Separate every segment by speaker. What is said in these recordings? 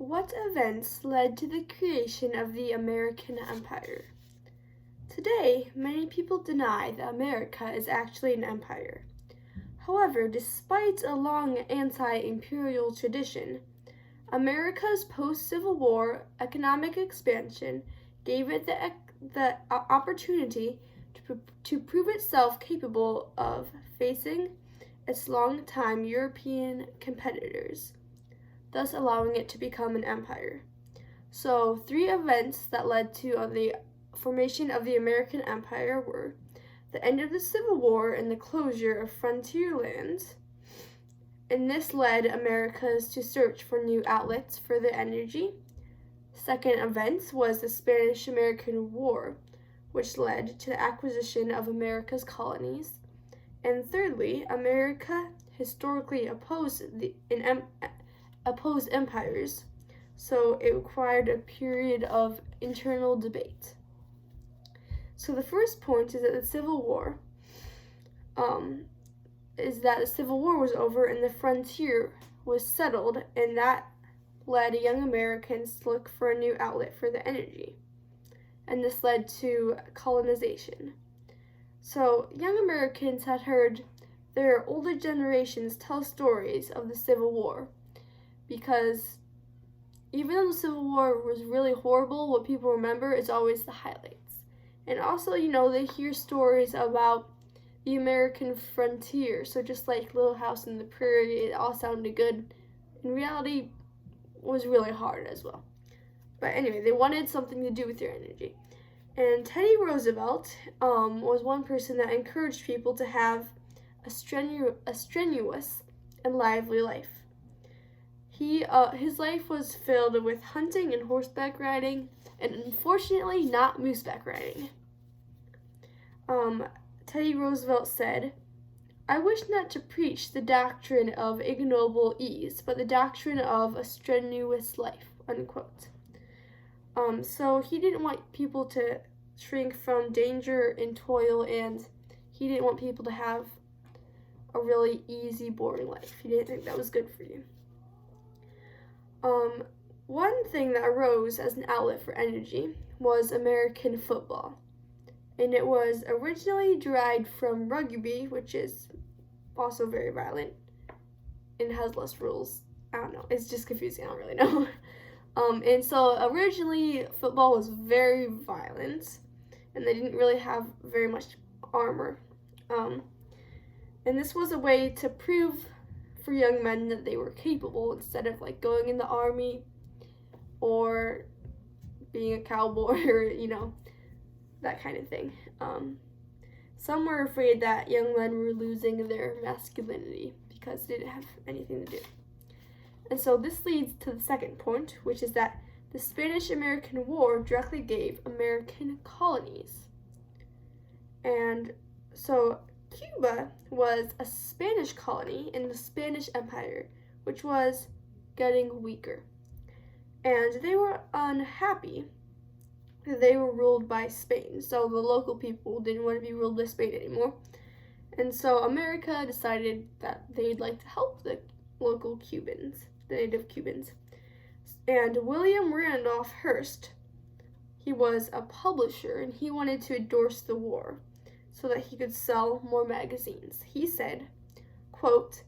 Speaker 1: What events led to the creation of the American Empire? Today, many people deny that America is actually an empire. However, despite a long anti-imperial tradition, America's post-Civil War economic expansion gave it the opportunity to prove itself capable of facing its long-time European competitors, thus allowing it to become an empire. So, three events that led to the formation of the American Empire were the end of the Civil War and the closure of frontier lands. And this led Americas to search for new outlets for their energy. Second event was the Spanish-American War, which led to the acquisition of America's colonies. And thirdly, America historically opposed empires, so it required a period of internal debate. So the first point is that the Civil War was over and the frontier was settled, and that led young Americans to look for a new outlet for their energy. And this led to colonization. So young Americans had heard their older generations tell stories of the Civil War, because even though the Civil War was really horrible, what people remember is always the highlights. And also, they hear stories about the American frontier. So just like Little House on the Prairie, it all sounded good. In reality, it was really hard as well. But anyway, they wanted something to do with their energy. And Teddy Roosevelt was one person that encouraged people to have a strenuous and lively life. His life was filled with hunting and horseback riding, and unfortunately not mooseback riding. Teddy Roosevelt said, "I wish not to preach the doctrine of ignoble ease, but the doctrine of a strenuous life," unquote. So he didn't want people to shrink from danger and toil, and he didn't want people to have a really easy, boring life. He didn't think that was good for you. One thing that arose as an outlet for energy was American football. And it was originally derived from rugby, which is also very violent and has less rules. I don't know. It's just confusing. I don't really know. And so originally football was very violent, and they didn't really have very much armor. And this was a way to prove for young men that they were capable, instead of like going in the army or being a cowboy or that kind of thing. Some were afraid that young men were losing their masculinity because they didn't have anything to do. And so this leads to the second point, which is that the Spanish-American War directly gave American colonies. And so Cuba was a Spanish colony in the Spanish Empire, which was getting weaker. And they were unhappy that they were ruled by Spain. So the local people didn't want to be ruled by Spain anymore. And so America decided that they'd like to help the local Cubans, the native Cubans. And William Randolph Hearst, he was a publisher, and he wanted to endorse the war so that he could sell more magazines. He said, quote,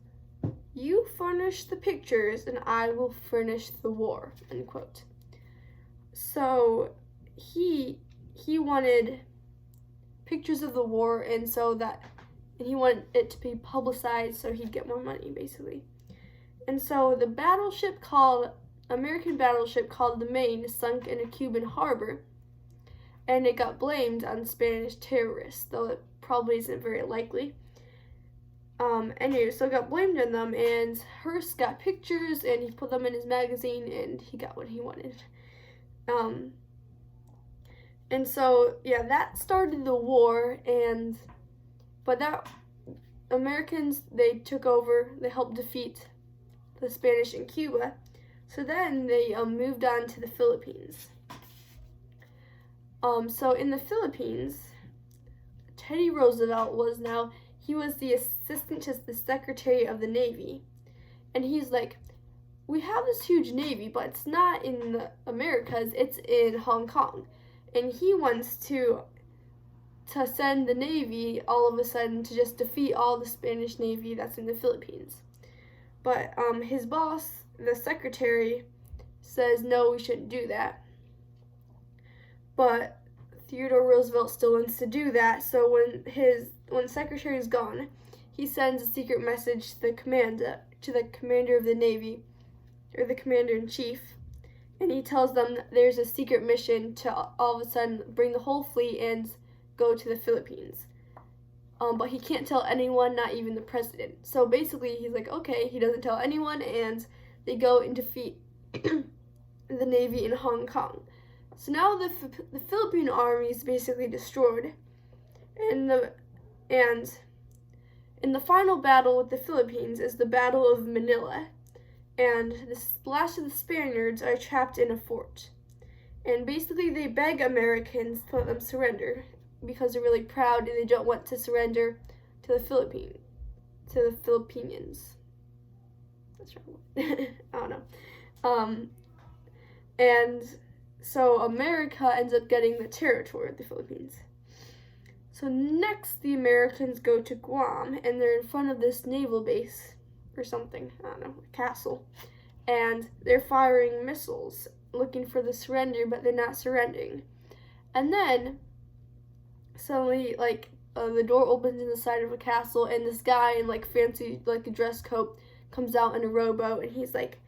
Speaker 1: "You furnish the pictures and I will furnish the war," unquote. So he wanted pictures of the war, and he wanted it to be publicized so he'd get more money, basically. And so the American battleship called the Maine sunk in a Cuban harbor, and it got blamed on Spanish terrorists, though it probably isn't very likely. Anyway, so it got blamed on them, and Hearst got pictures, and he put them in his magazine, and he got what he wanted. And so, yeah, that started the war, but that Americans, they took over, they helped defeat the Spanish in Cuba. So then they moved on to the Philippines. So in the Philippines, Teddy Roosevelt was the assistant to the Secretary of the Navy. And he's like, we have this huge navy, but it's not in the Americas, it's in Hong Kong. And he wants to send the navy all of a sudden to just defeat all the Spanish navy that's in the Philippines. But his boss, the secretary, says no, we shouldn't do that. But Theodore Roosevelt still wants to do that, so when the secretary is gone, he sends a secret message to the commander of the Navy, or the commander-in-chief, and he tells them that there's a secret mission to all of a sudden bring the whole fleet and go to the Philippines. But he can't tell anyone, not even the president. So basically, he's like, okay, he doesn't tell anyone, and they go and defeat the Navy in Hong Kong. So now the Philippine army is basically destroyed, and in the final battle with the Philippines is the Battle of Manila, and the last of the Spaniards are trapped in a fort. And basically they beg Americans to let them surrender because they're really proud and they don't want to surrender to the Philippines. That's right. I don't know. And so America ends up getting the territory of the Philippines. So next, the Americans go to Guam, and they're in front of this naval base or something, I don't know, a castle. And they're firing missiles, looking for the surrender, but they're not surrendering. And then, suddenly, the door opens in the side of a castle, and this guy in, fancy, a dress coat comes out in a rowboat, and he's like,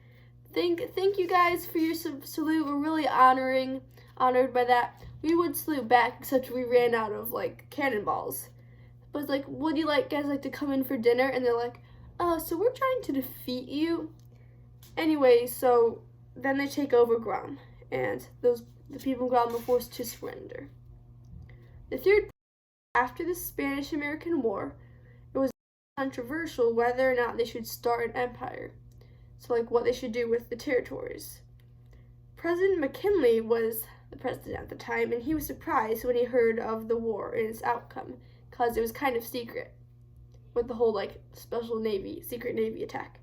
Speaker 1: Thank you guys for your salute. We're really honored by that. We would salute back, except we ran out of cannonballs. But it's like, would you guys like to come in for dinner? And they're like, so we're trying to defeat you. Anyway, so then they take over Guam, and the people in Guam are forced to surrender. The third, after the Spanish-American War, it was controversial whether or not they should start an empire. So, what they should do with the territories. President McKinley was the president at the time, and he was surprised when he heard of the war and its outcome, because it was kind of secret, with the whole, secret Navy attack.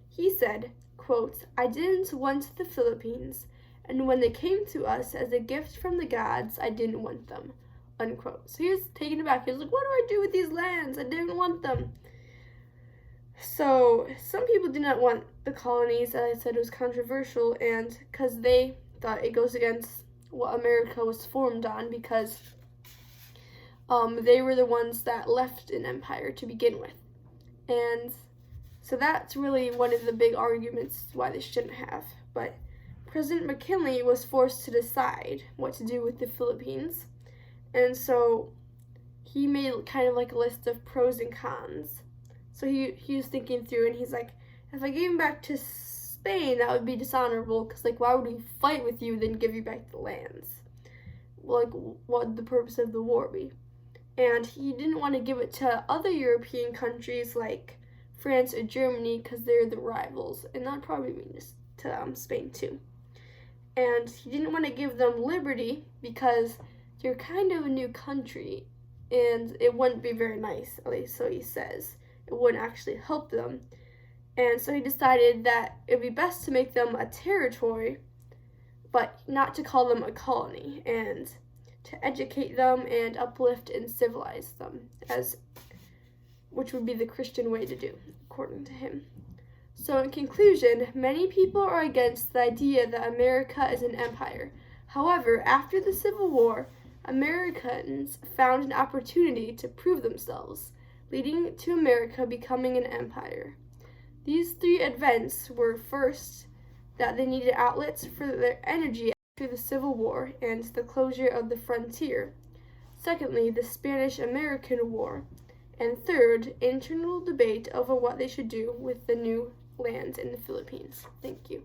Speaker 1: He said, quote, "I didn't want the Philippines, and when they came to us as a gift from the gods, I didn't want them," unquote. So he was taken aback. He was like, what do I do with these lands? I didn't want them. So, some people did not want the colonies. As I said, it was controversial, and because they thought it goes against what America was formed on, because they were the ones that left an empire to begin with. And so that's really one of the big arguments why they shouldn't have. But President McKinley was forced to decide what to do with the Philippines, and so he made kind of a list of pros and cons. So he was thinking through, and he's like, if I gave him back to Spain, that would be dishonorable, because, why would we fight with you, then give you back the lands? What would the purpose of the war be? And he didn't want to give it to other European countries like France or Germany, because they're the rivals, and that'd probably mean to Spain too. And he didn't want to give them liberty, because they're kind of a new country, and it wouldn't be very nice, at least so he says. It wouldn't actually help them. And so he decided that it would be best to make them a territory, but not to call them a colony, and to educate them and uplift and civilize them, which would be the Christian way to do, according to him. So in conclusion, many people are against the idea that America is an empire. However, after the Civil War, Americans found an opportunity to prove themselves, leading to America becoming an empire. These three events were, first, that they needed outlets for their energy after the Civil War and the closure of the frontier. Secondly, the Spanish-American War. And third, internal debate over what they should do with the new lands in the Philippines. Thank you.